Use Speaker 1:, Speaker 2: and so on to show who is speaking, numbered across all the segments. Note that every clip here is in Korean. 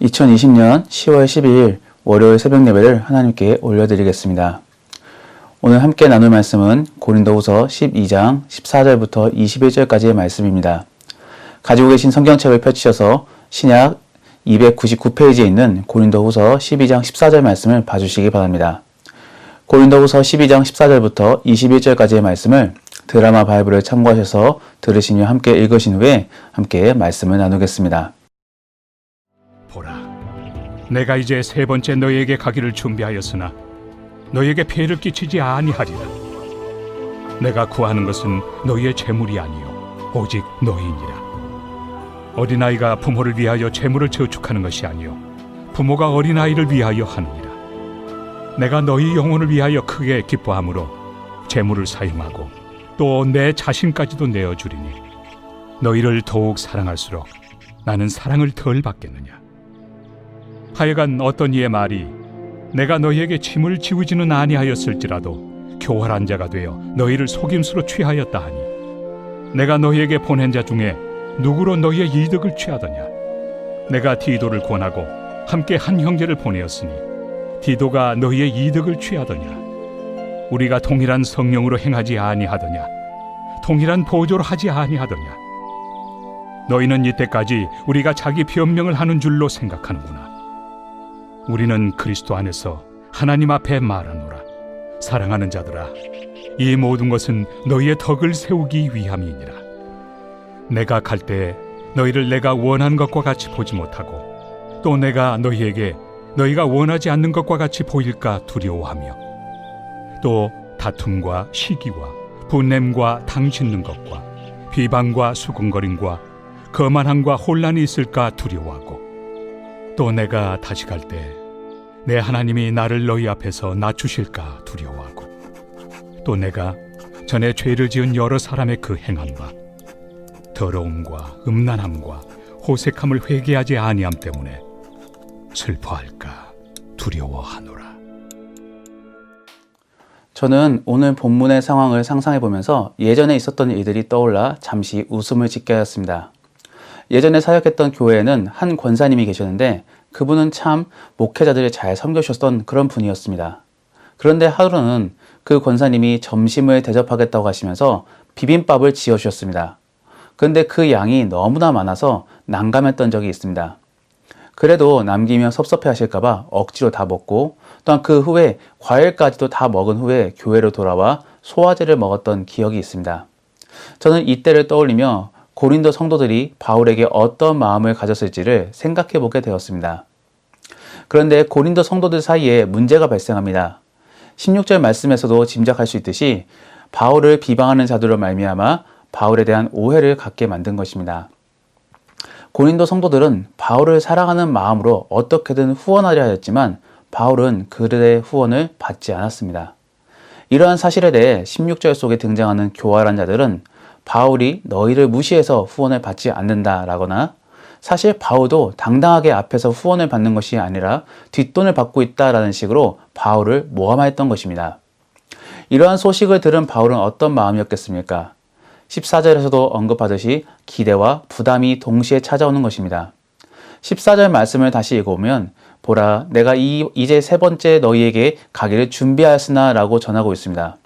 Speaker 1: 2020년 10월 12일 월요일 새벽 예배를 하나님께 올려드리겠습니다. 오늘 함께 나눌 말씀은 고린도후서 12장 14절부터 21절까지의 말씀입니다. 가지고 계신 성경책을 펼치셔서 신약 299페이지에 있는 고린도후서 12장 14절 말씀을 봐주시기 바랍니다. 고린도후서 12장 14절부터 21절까지의 말씀을 드라마 바이블을 참고하셔서 들으신 후 함께 읽으신 후에 함께 말씀을 나누겠습니다.
Speaker 2: 보라, 내가 이제 세 번째 너희에게 가기를 준비하였으나 너희에게 피해를 끼치지 아니하리라. 내가 구하는 것은 너희의 재물이 아니요 오직 너희니라. 어린아이가 부모를 위하여 재물을 저축하는 것이 아니요 부모가 어린아이를 위하여 하느니라. 내가 너희 영혼을 위하여 크게 기뻐함으로 재물을 사용하고 또 내 자신까지도 내어주리니 너희를 더욱 사랑할수록 나는 사랑을 덜 받겠느냐. 하여간 어떤 이의 말이 내가 너희에게 짐을 지우지는 아니하였을지라도 교활한 자가 되어 너희를 속임수로 취하였다 하니 내가 너희에게 보낸 자 중에 누구로 너희의 이득을 취하더냐. 내가 디도를 권하고 함께 한 형제를 보내었으니 디도가 너희의 이득을 취하더냐. 우리가 동일한 성령으로 행하지 아니하더냐. 동일한 보조로 하지 아니하더냐. 너희는 이때까지 우리가 자기 변명을 하는 줄로 생각하는구나. 우리는 그리스도 안에서 하나님 앞에 말하노라. 사랑하는 자들아, 이 모든 것은 너희의 덕을 세우기 위함이니라. 내가 갈 때 너희를 내가 원하는 것과 같이 보지 못하고 또 내가 너희에게 너희가 원하지 않는 것과 같이 보일까 두려워하며 또 다툼과 시기와 분냄과 당짓는 것과 비방과 수군거림과 거만함과 혼란이 있을까 두려워하고 또 내가 다시 갈 때 내 하나님이 나를 너희 앞에서 낮추실까 두려워하고 또 내가 전에 죄를 지은 여러 사람의 그 행함과 더러움과 음란함과 호색함을 회개하지 아니함 때문에 슬퍼할까 두려워하노라.
Speaker 1: 저는 오늘 본문의 상황을 상상해 보면서 예전에 있었던 일들이 떠올라 잠시 웃음을 짓게 하였습니다. 예전에 사역했던 교회에는 한 권사님이 계셨는데 그분은 참 목회자들을 잘 섬겨주셨던 그런 분이었습니다. 그런데 하루는 그 권사님이 점심을 대접하겠다고 하시면서 비빔밥을 지어주셨습니다. 그런데 그 양이 너무나 많아서 난감했던 적이 있습니다. 그래도 남기면 섭섭해 하실까봐 억지로 다 먹고 또한 그 후에 과일까지도 다 먹은 후에 교회로 돌아와 소화제를 먹었던 기억이 있습니다. 저는 이때를 떠올리며 고린도 성도들이 바울에게 어떤 마음을 가졌을지를 생각해 보게 되었습니다. 그런데 고린도 성도들 사이에 문제가 발생합니다. 16절 말씀에서도 짐작할 수 있듯이 바울을 비방하는 자들로 말미암아 바울에 대한 오해를 갖게 만든 것입니다. 고린도 성도들은 바울을 사랑하는 마음으로 어떻게든 후원하려 하였지만 바울은 그들의 후원을 받지 않았습니다. 이러한 사실에 대해 16절 속에 등장하는 교활한 자들은 바울이 너희를 무시해서 후원을 받지 않는다라거나 사실 바울도 당당하게 앞에서 후원을 받는 것이 아니라 뒷돈을 받고 있다라는 식으로 바울을 모함하였던 것입니다. 이러한 소식을 들은 바울은 어떤 마음이었겠습니까? 14절에서도 언급하듯이 기대와 부담이 동시에 찾아오는 것입니다. 14절 말씀을 다시 읽어보면 보라, 내가 이제 세 번째 너희에게 가기를 준비하였으나 라고 전하고 있습니다.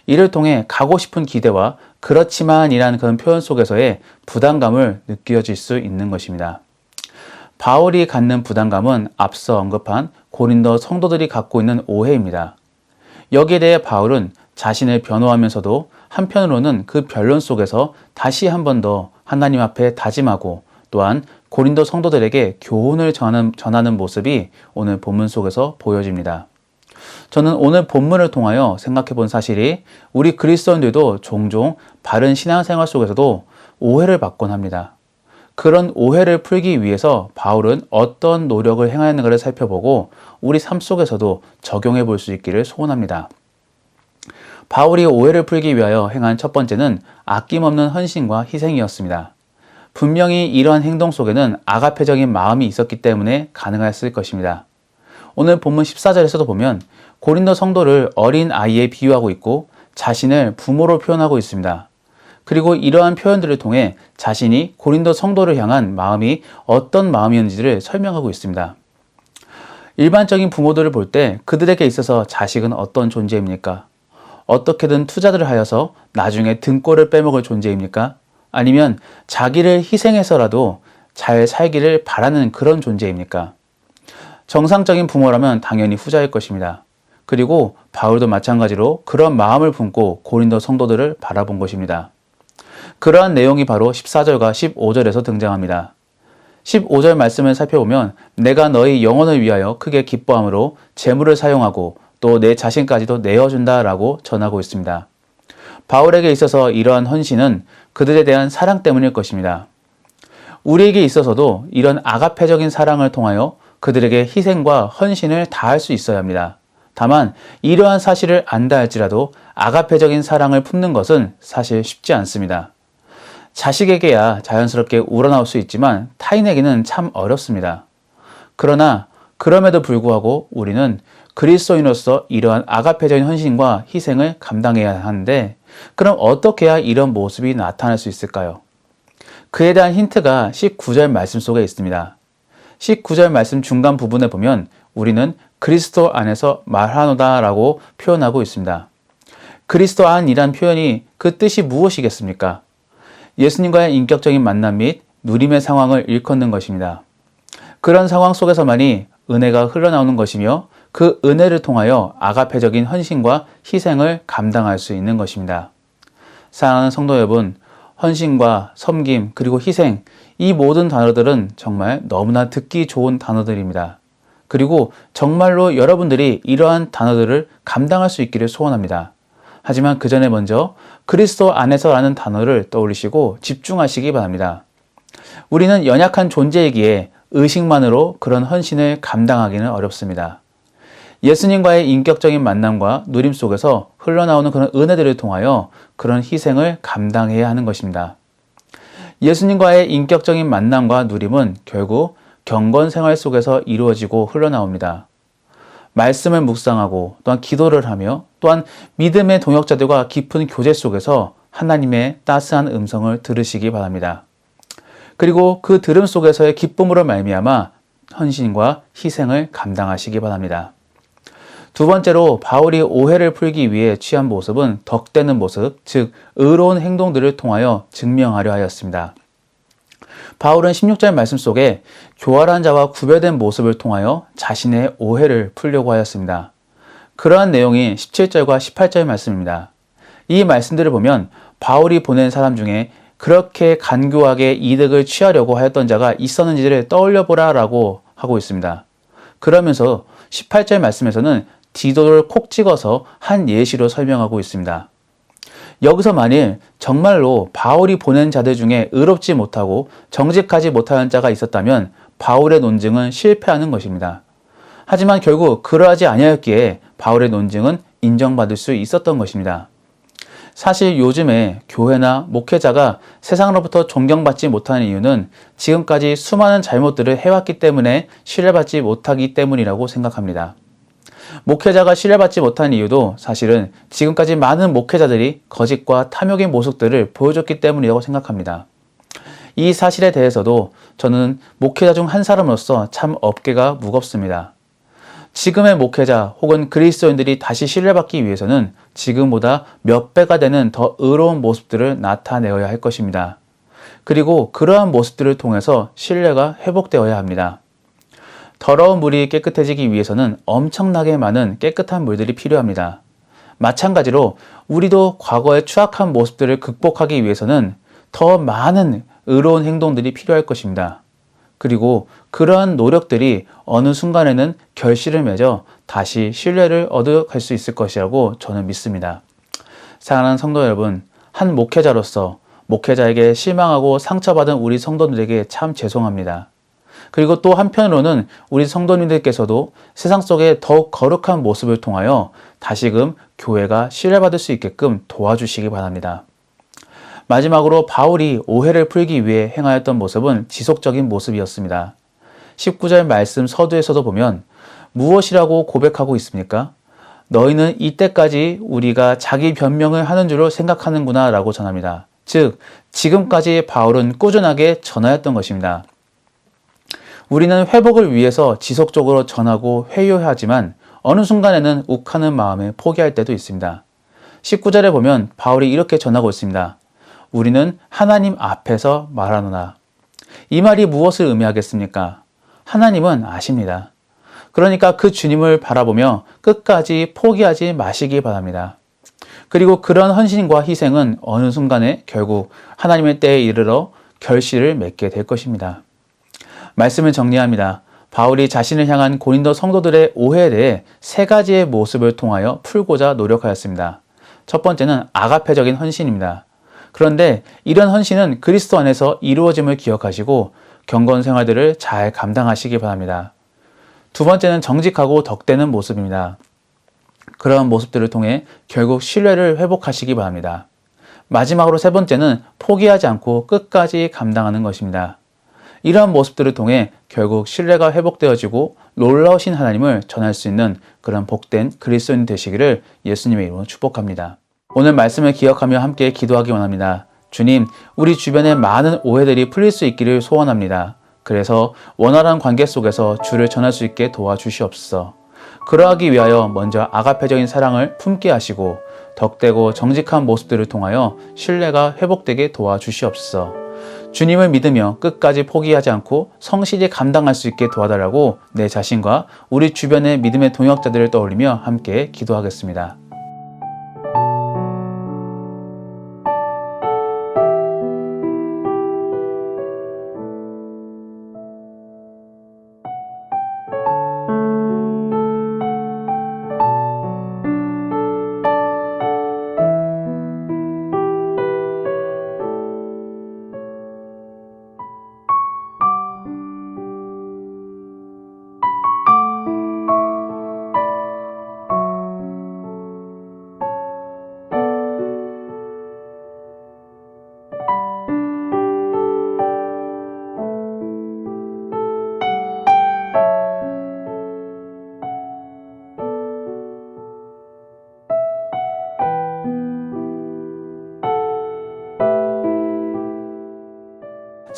Speaker 1: 이를 통해 가고 싶은 기대와 그렇지만 이라는 그런 표현 속에서의 부담감을 느껴질 수 있는 것입니다. 바울이 갖는 부담감은 앞서 언급한 고린도 성도들이 갖고 있는 오해입니다. 여기에 대해 바울은 자신을 변호하면서도 한편으로는 그 변론 속에서 다시 한 번 더 하나님 앞에 다짐하고 또한 고린도 성도들에게 교훈을 전하는 모습이 오늘 본문 속에서 보여집니다. 저는 오늘 본문을 통하여 생각해 본 사실이 우리 그리스도인들도 종종 바른 신앙생활 속에서도 오해를 받곤 합니다. 그런 오해를 풀기 위해서 바울은 어떤 노력을 행하였는가를 살펴보고 우리 삶 속에서도 적용해 볼 수 있기를 소원합니다. 바울이 오해를 풀기 위하여 행한 첫 번째는 아낌없는 헌신과 희생이었습니다. 분명히 이러한 행동 속에는 아가페적인 마음이 있었기 때문에 가능했을 것입니다. 오늘 본문 14절에서도 보면 고린도 성도를 어린 아이에 비유하고 있고 자신을 부모로 표현하고 있습니다. 그리고 이러한 표현들을 통해 자신이 고린도 성도를 향한 마음이 어떤 마음이었는지를 설명하고 있습니다. 일반적인 부모들을 볼 때 그들에게 있어서 자식은 어떤 존재입니까? 어떻게든 투자들을 하여서 나중에 등골을 빼먹을 존재입니까? 아니면 자기를 희생해서라도 잘 살기를 바라는 그런 존재입니까? 정상적인 부모라면 당연히 후자일 것입니다. 그리고 바울도 마찬가지로 그런 마음을 품고 고린도 성도들을 바라본 것입니다. 그러한 내용이 바로 14절과 15절에서 등장합니다. 15절 말씀을 살펴보면 내가 너희 영혼을 위하여 크게 기뻐함으로 재물을 사용하고 또 내 자신까지도 내어준다 라고 전하고 있습니다. 바울에게 있어서 이러한 헌신은 그들에 대한 사랑 때문일 것입니다. 우리에게 있어서도 이런 아가페적인 사랑을 통하여 그들에게 희생과 헌신을 다할 수 있어야 합니다. 다만 이러한 사실을 안다 할지라도 아가페적인 사랑을 품는 것은 사실 쉽지 않습니다. 자식에게야 자연스럽게 우러나올 수 있지만 타인에게는 참 어렵습니다. 그러나 그럼에도 불구하고 우리는 그리스도인으로서 이러한 아가페적인 헌신과 희생을 감당해야 하는데 그럼 어떻게 해야 이런 모습이 나타날 수 있을까요? 그에 대한 힌트가 19절 말씀 속에 있습니다. 19절 말씀 중간 부분에 보면 우리는 그리스도 안에서 말하노다 라고 표현하고 있습니다. 그리스도 안이란 표현이 그 뜻이 무엇이겠습니까? 예수님과의 인격적인 만남 및 누림의 상황을 일컫는 것입니다. 그런 상황 속에서만이 은혜가 흘러나오는 것이며 그 은혜를 통하여 아가페적인 헌신과 희생을 감당할 수 있는 것입니다. 사랑하는 성도 여러분, 헌신과 섬김 그리고 희생 이 모든 단어들은 정말 너무나 듣기 좋은 단어들입니다. 그리고 정말로 여러분들이 이러한 단어들을 감당할 수 있기를 소원합니다. 하지만 그 전에 먼저 그리스도 안에서라는 단어를 떠올리시고 집중하시기 바랍니다. 우리는 연약한 존재이기에 의식만으로 그런 헌신을 감당하기는 어렵습니다. 예수님과의 인격적인 만남과 누림 속에서 흘러나오는 그런 은혜들을 통하여 그런 희생을 감당해야 하는 것입니다. 예수님과의 인격적인 만남과 누림은 결국 경건 생활 속에서 이루어지고 흘러나옵니다. 말씀을 묵상하고 또한 기도를 하며 또한 믿음의 동역자들과 깊은 교제 속에서 하나님의 따스한 음성을 들으시기 바랍니다. 그리고 그 들음 속에서의 기쁨으로 말미암아 헌신과 희생을 감당하시기 바랍니다. 두 번째로 바울이 오해를 풀기 위해 취한 모습은 덕되는 모습, 즉 의로운 행동들을 통하여 증명하려 하였습니다. 바울은 16절 말씀 속에 교활한 자와 구별된 모습을 통하여 자신의 오해를 풀려고 하였습니다. 그러한 내용이 17절과 18절 말씀입니다. 이 말씀들을 보면 바울이 보낸 사람 중에 그렇게 간교하게 이득을 취하려고 하였던 자가 있었는지를 떠올려보라 라고 하고 있습니다. 그러면서 18절 말씀에서는 디도를 콕 찍어서 한 예시로 설명하고 있습니다. 여기서 만일 정말로 바울이 보낸 자들 중에 의롭지 못하고 정직하지 못하는 자가 있었다면 바울의 논증은 실패하는 것입니다. 하지만 결국 그러하지 아니하였기에 바울의 논증은 인정받을 수 있었던 것입니다. 사실 요즘에 교회나 목회자가 세상으로부터 존경받지 못하는 이유는 지금까지 수많은 잘못들을 해왔기 때문에 신뢰받지 못하기 때문이라고 생각합니다. 목회자가 신뢰받지 못한 이유도 사실은 지금까지 많은 목회자들이 거짓과 탐욕의 모습들을 보여줬기 때문이라고 생각합니다. 이 사실에 대해서도 저는 목회자 중 한 사람으로서 참 어깨가 무겁습니다. 지금의 목회자 혹은 그리스도인들이 다시 신뢰받기 위해서는 지금보다 몇 배가 되는 더 의로운 모습들을 나타내어야 할 것입니다. 그리고 그러한 모습들을 통해서 신뢰가 회복되어야 합니다. 더러운 물이 깨끗해지기 위해서는 엄청나게 많은 깨끗한 물들이 필요합니다. 마찬가지로 우리도 과거의 추악한 모습들을 극복하기 위해서는 더 많은 의로운 행동들이 필요할 것입니다. 그리고 그러한 노력들이 어느 순간에는 결실을 맺어 다시 신뢰를 얻어갈 수 있을 것이라고 저는 믿습니다. 사랑하는 성도 여러분, 한 목회자로서 목회자에게 실망하고 상처받은 우리 성도들에게 참 죄송합니다. 그리고 또 한편으로는 우리 성도님들께서도 세상 속에 더욱 거룩한 모습을 통하여 다시금 교회가 신뢰받을 수 있게끔 도와주시기 바랍니다. 마지막으로 바울이 오해를 풀기 위해 행하였던 모습은 지속적인 모습이었습니다. 19절 말씀 서두에서도 보면 무엇이라고 고백하고 있습니까? 너희는 이때까지 우리가 자기 변명을 하는 줄로 생각하는구나 라고 전합니다. 즉, 지금까지 바울은 꾸준하게 전하였던 것입니다. 우리는 회복을 위해서 지속적으로 전하고 회유하지만 어느 순간에는 욱하는 마음에 포기할 때도 있습니다. 19절에 보면 바울이 이렇게 전하고 있습니다. 우리는 하나님 앞에서 말하노라. 이 말이 무엇을 의미하겠습니까? 하나님은 아십니다. 그러니까 그 주님을 바라보며 끝까지 포기하지 마시기 바랍니다. 그리고 그런 헌신과 희생은 어느 순간에 결국 하나님의 때에 이르러 결실을 맺게 될 것입니다. 말씀을 정리합니다. 바울이 자신을 향한 고린도 성도들의 오해에 대해 세 가지의 모습을 통하여 풀고자 노력하였습니다. 첫 번째는 아가페적인 헌신입니다. 그런데 이런 헌신은 그리스도 안에서 이루어짐을 기억하시고 경건 생활들을 잘 감당하시기 바랍니다. 두 번째는 정직하고 덕되는 모습입니다. 그러한 모습들을 통해 결국 신뢰를 회복하시기 바랍니다. 마지막으로 세 번째는 포기하지 않고 끝까지 감당하는 것입니다. 이러한 모습들을 통해 결국 신뢰가 회복되어지고 놀라우신 하나님을 전할 수 있는 그런 복된 그리스도인 되시기를 예수님의 이름으로 축복합니다. 오늘 말씀을 기억하며 함께 기도하기 원합니다. 주님, 우리 주변에 많은 오해들이 풀릴 수 있기를 소원합니다. 그래서 원활한 관계 속에서 주를 전할 수 있게 도와주시옵소서. 그러하기 위하여 먼저 아가페적인 사랑을 품게 하시고 덕되고 정직한 모습들을 통하여 신뢰가 회복되게 도와주시옵소서. 주님을 믿으며 끝까지 포기하지 않고 성실히 감당할 수 있게 도와달라고 내 자신과 우리 주변의 믿음의 동역자들을 떠올리며 함께 기도하겠습니다.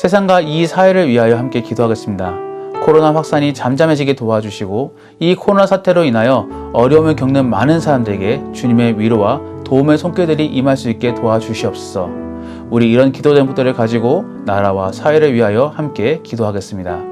Speaker 1: 세상과 이 사회를 위하여 함께 기도하겠습니다. 코로나 확산이 잠잠해지게 도와주시고 이 코로나 사태로 인하여 어려움을 겪는 많은 사람들에게 주님의 위로와 도움의 손길들이 임할 수 있게 도와주시옵소서. 우리 이런 기도 제목들을 가지고 나라와 사회를 위하여 함께 기도하겠습니다.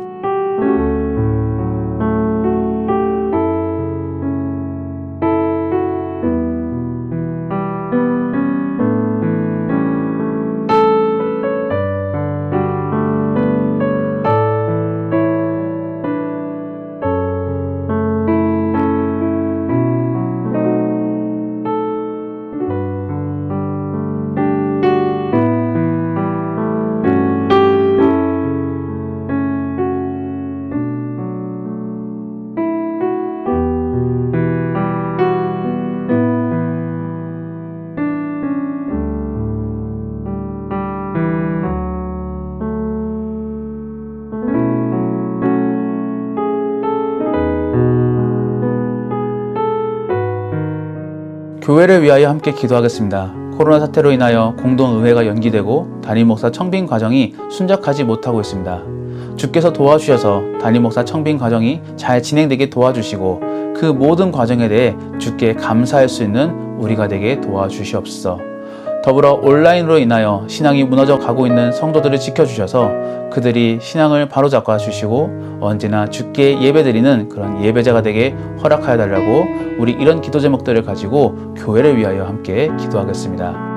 Speaker 1: 교회를 위하여 함께 기도하겠습니다. 코로나 사태로 인하여 공동의회가 연기되고 담임 목사 청빙 과정이 순적하지 못하고 있습니다. 주께서 도와주셔서 담임 목사 청빙 과정이 잘 진행되게 도와주시고 그 모든 과정에 대해 주께 감사할 수 있는 우리가 되게 도와주시옵소서. 더불어 온라인으로 인하여 신앙이 무너져 가고 있는 성도들을 지켜주셔서 그들이 신앙을 바로잡아 주시고 언제나 주께 예배드리는 그런 예배자가 되게 허락하여 달라고 우리 이런 기도 제목들을 가지고 교회를 위하여 함께 기도하겠습니다.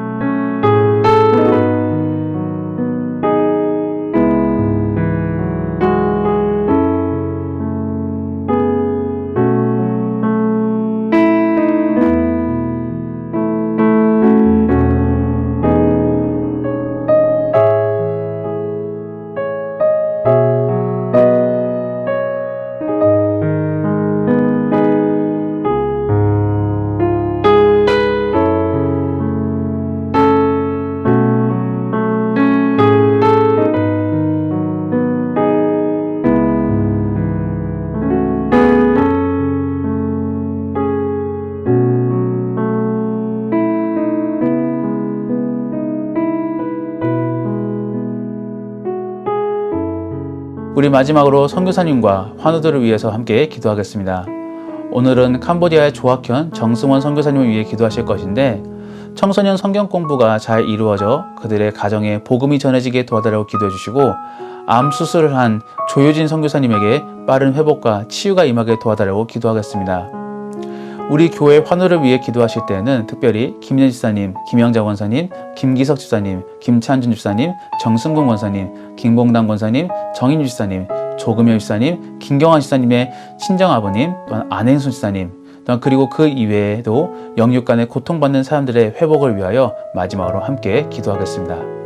Speaker 1: 우리 마지막으로 선교사님과 환우들을 위해서 함께 기도하겠습니다. 오늘은 캄보디아의 조학현, 정승원 선교사님을 위해 기도하실 것인데 청소년 성경 공부가 잘 이루어져 그들의 가정에 복음이 전해지게 도와달라고 기도해 주시고 암 수술을 한 조효진 선교사님에게 빠른 회복과 치유가 임하게 도와달라고 기도하겠습니다. 우리 교회 환우를 위해 기도하실 때에는 특별히 김현 집사님, 김영자 권사님, 김기석 집사님, 김찬준 집사님, 정승근 권사님, 김봉당 권사님, 정인주 집사님, 조금현 집사님, 김경환 집사님의 친정아버님, 또한 안행순 집사님, 또한 그리고 그 이외에도 영육 간에 고통받는 사람들의 회복을 위하여 마지막으로 함께 기도하겠습니다.